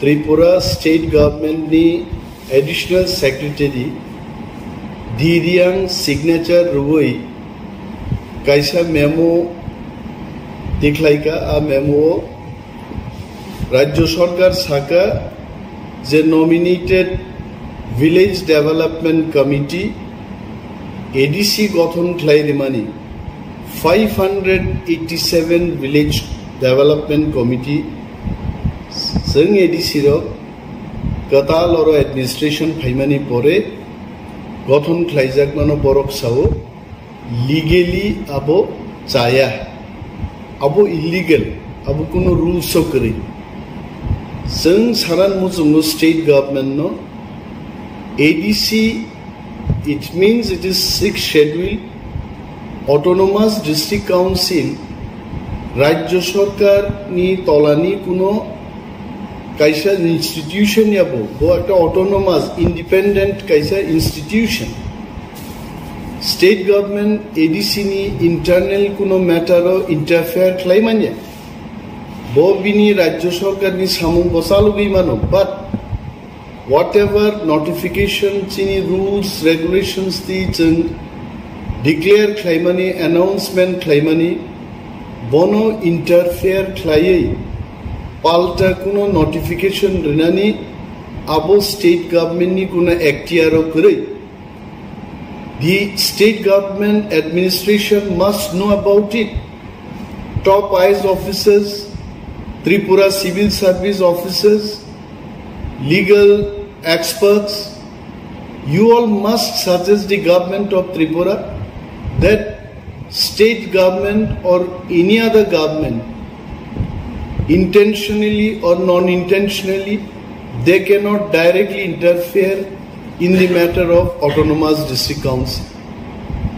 Tripura State Government ni Additional Secretary Diriang signature ruoi kaisa memo dekhlaika a memo Rajya Sarkar sakha je nominated Village Development Committee ADC গঠন খাইরে মানি 587 Village Development Committee जों ADC रो गताल और administration फाइमानी परे गठन खाइजाक मानो बरक सावो legally आबो चाया आबो इलीगल आबो कोनो रूल्स करी जों सारान मुजुंगो स्टेट गवर्नमेंट नो ADC it means it is 6th schedule autonomous district council Rajya Sarkar ni tolani kuno kaisa institution yabo bo ekta autonomous independent kaisa institution state government ADC ni internal kuno matter o interfere khlaimanya bo bini Rajya Sarkar ni samung bosalu bi mano but whatever notification chini rules regulations ti chung declare khlaimani announcement khlaimani bono interfere khlaiei palta kuno notification rinani abo state government ni kuno actiaro kore the state government administration must know about it top IAS officers Tripura civil service officers legal experts, you all must suggest the government of Tripura that state government or any other government, intentionally or non-intentionally, they cannot directly interfere in the matter of autonomous district council.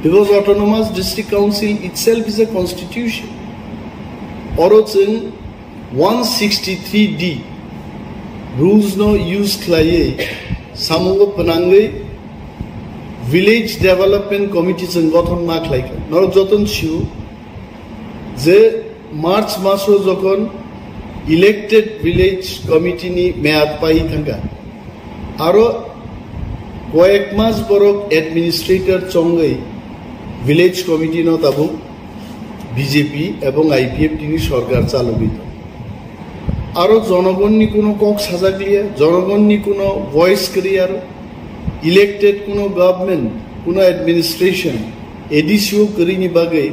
Because autonomous district council itself is a constitution. Orochen 163D rules no use khlaye samugo panangai village development committee chung gothon ma khlaika nor joton chiu je march maso jokhon elected village committee ni mead pai thanga aro koyek mas borok administrator chongai village committee no tabu BJP ebong IPF tini sarkar chalobito आरो जनगणनी कोनो कक साजागलिया जनगणनी कोनो voice करियार elected कोनो government कोनो administration एडीसीओ करिनि बागै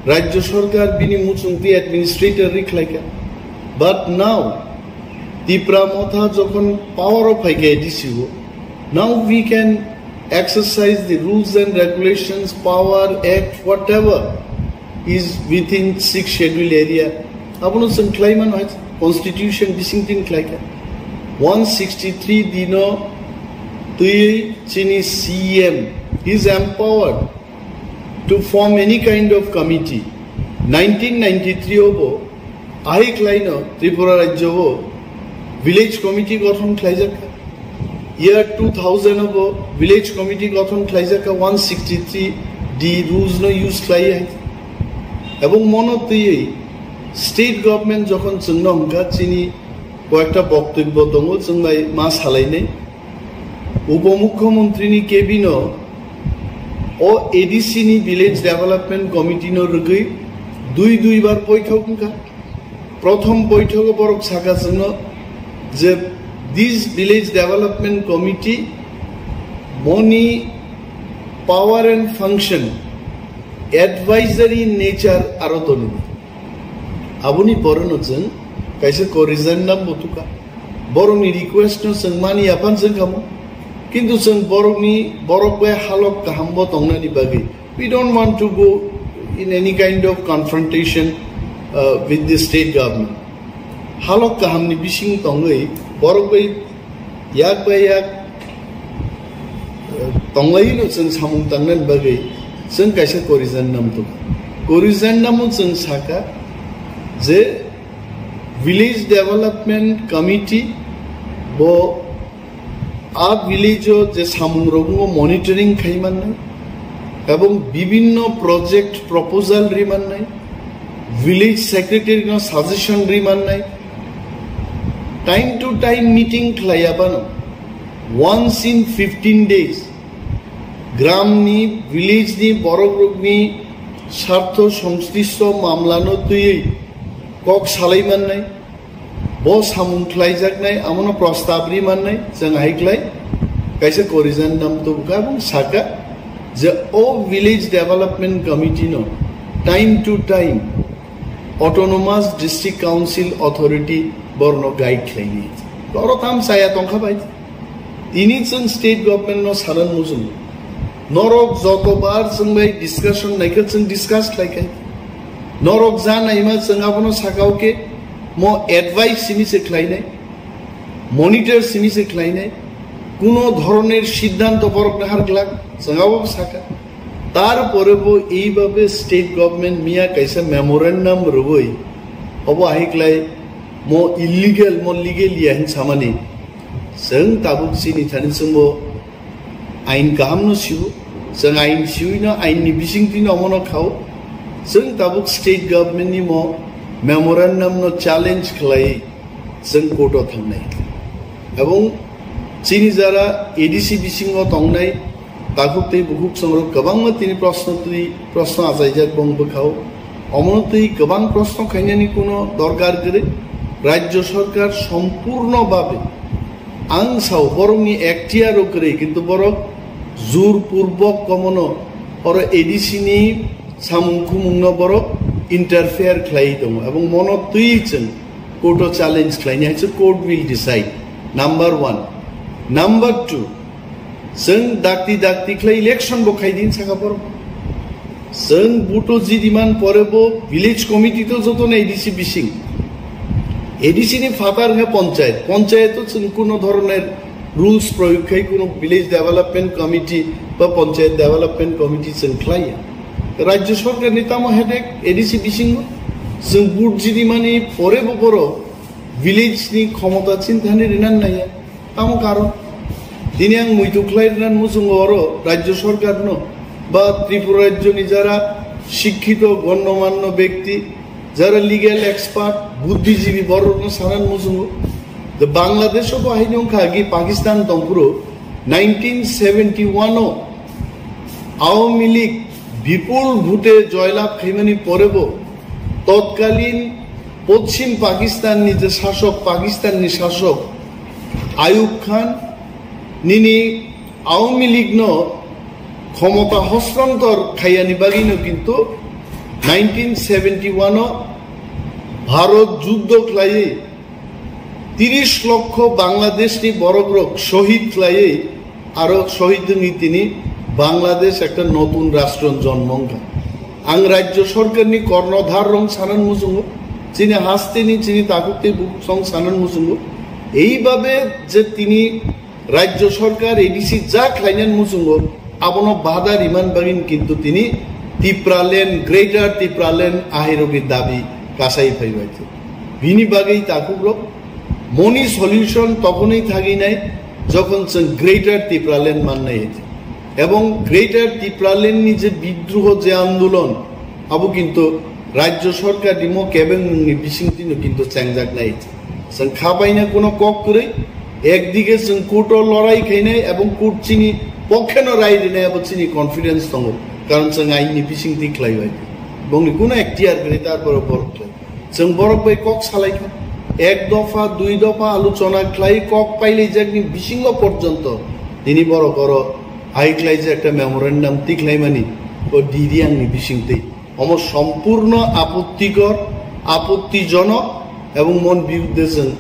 राज्य सरकार बिनि मुचुंगति एडमिनिस्ट्रेटर रिखलायका बट नाउ तिप्रा मथा जखन पावर अफ फाइके एडीसीओ now we can exercise the rules and regulations power act whatever is within 6th schedule area आपनो संख्लाइमान है Constitution distinct like 163 dino tui chini CM is empowered to form any kind of committee 1993 obo ahi klaino Tripura rajyo bo village committee gothon khlaijaka year 2000 obo village committee gothon khlaijaka 163 d rules no use khlai ebong mono tui State government যখন जोंनो हमका चिनि কয়েকটা বক্তব্য দङ जोंनाय मा सालायनाय उपमुख्यमंत्री नि केबिनो ओ एडीसी नि विलेज डेवलपमेंट कमिटी नो रगै दुई बार बैठक हमका प्रथम बैठक बरक साखा जोंनो जे दिस विलेज डेवलपमेंट कमिटी मनी power and function advisory nature आरो दनि Abuni borono जों kaisa correction nam botuka borongni request no जों mani apan जों kamu kintu जों borok be halok kahambo tongnani bagi we don't want to go in any kind of confrontation with the state government halok kahamni bising tongai borok be yak tongai no जों samung tangnan bagi जों kaisa correction nam to correction nam जों saka যে village development committee বো a village যে সামুংরগো monitoring খাইমান নাই এবং বিভিন্ন project proposal রিমান নাই ভিলেজ সেক্রেটারি নো সাজেশন রিমান নাই time to time meeting khlayabano once in 15 days গ্রাম নি ভিলেজ নি বড়গ্রুপ নি স্বার্থ সংশ্লিষ্ট মামলানো তুই কক সালাইমান নাই ব সামুं ख्लायजाक নাই আমনো প্রস্তাবরি মান নাই जों हाइख्लाय কাইসে করিজান নাম তো এবং সাকা যে ও ভিলেজ ডেভেলপমেন্ট কমিটি নো time to time autonomous district council authority বর্ণ গাইড খ্লাইনি বড় তাম সায়া তংখা বাই তিনি जों স্টেট গভর্নমেন্ট नो সারান মুজুম नरक যতবার जों बाय डिस्कशन नायखौ जों डिस्कास खालायखाय नरक जानायमा जों आपनो साकावके मो एडवाइस सिमिसे ख्लायनाय मनिटर सिमिसे ख्लायनाय কোনো ধরনের সিদ্ধান্ত বরক নাহারগলাক जोंआबो साका তারপরেও এইভাবে স্টেট গভর্নমেন্ট মিয়া কাইসা মেমোরেন্ডাম রবই অবো আহিকলাই মো ইলিগেল মো লিগেল ইয়ান सामानि जों ताबुक सिनि थानि जोंबो आइन गाहामनो सिउ जों आइन सिउइनो आइननि बिसिंथिनो अमनो खाव जों ताबुक स्टेट गभर्नमेन्टनि मो मेमोरेन्डामनो चैलेंज खालाय जों कोर्टआव थांनाय এবং চিনি যারা এডিসি বিসিংও তংনাই তাকুতে বহুত সংগ্রহ गोबां তিনি প্রশ্ন আজাইজাক বংবখাও অমনতেই गोबां প্রশ্ন খাইনানি কোনো দরকার করে রাজ্য সরকার সম্পূর্ণভাবে আংসাও বরংনি একটিয়ারও করে কিন্তু বরং জোরপূর্বক কমনো और एडिसिनि सामुंखुमुंनो बरक इंटरफेयर खालाय दं এবং मनतुइ जों कोर्टआव चैलेंज खालायनो हायसो court will decide number 1 number 2 जों दाक्ति खालाय इलेक्शन बखायदिन साखापर जों बुटो जिदिमान परेबो विलेज कमिटी तो जतन एडिसि बिसिं एडिसिनि फातार हे पंचायत जों कोनो धरনের रूल्स प्रयोग खाय कोनो विलेज डेवलपमेंट कमिटी बा पंचायत डेवलपमेंट कमिटी जों खालाया राज्य सरकार नि तामो हेडेक एडिसि बिसिं जों बुट जिदिमानि परेबो बर विलेज नि क्षमता चिन्तानि रिनान नाया तामो कारण दिनै आं मुइतु खालायनान मुजुंगो अरो राज्य सरकार नो बा त्रिपुरा राज्यनि जारा शिक्षित गण्यमान्य व्यक्ति যারা লিগ্যাল এক্সপার্ট বুদ্ধিজীবী বড় সারান মুজুঙ্গো তো বাংলাদেশও বাহিনী খাগি পাকিস্তান তংপুরো 1971 আওয়ামী লীগ বিপুল ভোটে জয়লাভ খাইমানি পরেব তৎকালীন পশ্চিম পাকিস্তাননি যে শাসক পাকিস্তাননি শাসক আইয়ুব খান নিনি আওয়ামী লীগ ন ক্ষমতা হস্তান্তর খাইয়ানি বাগিনো কিন্তু 1971 भारत युद्ध खालायै 30 लक्ष बांग्लादेशनि बरग्रक शहीद खालायै आरो शहीद दोंनि तिनि बांग्लादेश एकटा नतुन राष्ट्र जन्मंखा आं राज्य सरकारनि कर्णधार रं सानान मुजुंगो जिनि हास्तेनि जिनि ताकुते सं सानान मुजुंगो এইভাবে যে তিনি রাজ্য সরকার এডিসি যা খাইনান মুजुंगो আবনো বাধা রিমান বাগিন কিন্তু তিনি तिप्रालेन ग्रेटर तिप्रालेन आहिरोगि दाबी कासाई फैबायते बिनि बागै ताकुब्रक मनि सल्यूशन तखनै थागिनाय যখন जों ग्रेटर तिप्रालेन माननाय এবং ग्रेटर तिप्रालेन नि जे विद्रोह जे आंदोलन आबो किन्तु राज्य सरकार दिमो केबेंनि बिसिंतिनो किन्तु चेंजाक नाय जों खाबायना कोनो कक करे एकदिके जों कोर्टआव लड़ाई खायनाय এবং कोर्ट चिनि पक्षेनो राय दिनाय आबो चिनि कन्फिडेंस दङ कारण जों आइननि बिसिंथि खालायबाय बंनि कोनो एक्टियार गरे तारपर बरक जों बरक बाय कक सालायखा एक दफा दुई दफा आलोचना खालाय कक पाइले जाकनि बिसिंग पर्यन्त दिनै बरक अर आइक्लाय जे एकटा मेमोरेन्डाम तिख्लायमानि ओ दिदि आंनि बिसिंथि अम सम्पूर्ण आपत्तिकर आपत्तिजनक এবং मन बिरुद्धे जों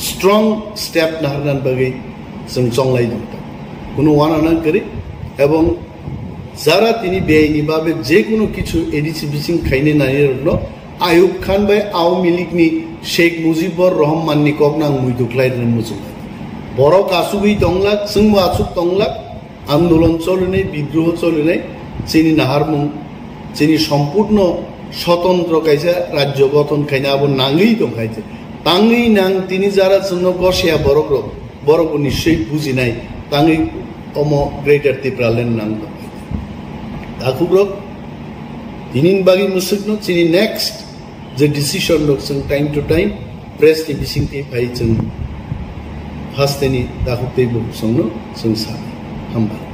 स्ट्रं स्टेप नाहरनान बागै जों चंलाय दं कोनो वानाना करे এবং যারা তিনি বেআইনিভাবে যে কোনো কিছু এডিসি বিসিং খাইনে নাইরল আইয়ুব খান বাই আওয়ামী লীগনি শেখ মুজিবুর রহমাননি ককনাং মুইদু খ্লাইরেন মুজুং বড় কাসুবি তংলাক जोंबो आसुक तंलाक आंदोलन चलनाय বিদ্রোহ चलनाय চিনি নাহারমুং চিনি সম্পূর্ণ স্বতন্ত্র কাইসা রাজ্য গঠন খাইনা আবো নাঙ্গই দংখাইছে তাঙ্গই নাং তিনি যারা জন্য গসিয়া বড় নিশ্চয়ই বুঝি নাই তাঙ্গই অম গ্রেটার তিপ্রালেন নাং Akubrok, tinin bagi musikno, tini next the decision looks time to time, press नि बिसिंति फाय जों फार्स्ट नि दाखुतै बुक संनो जों सा हामबाय।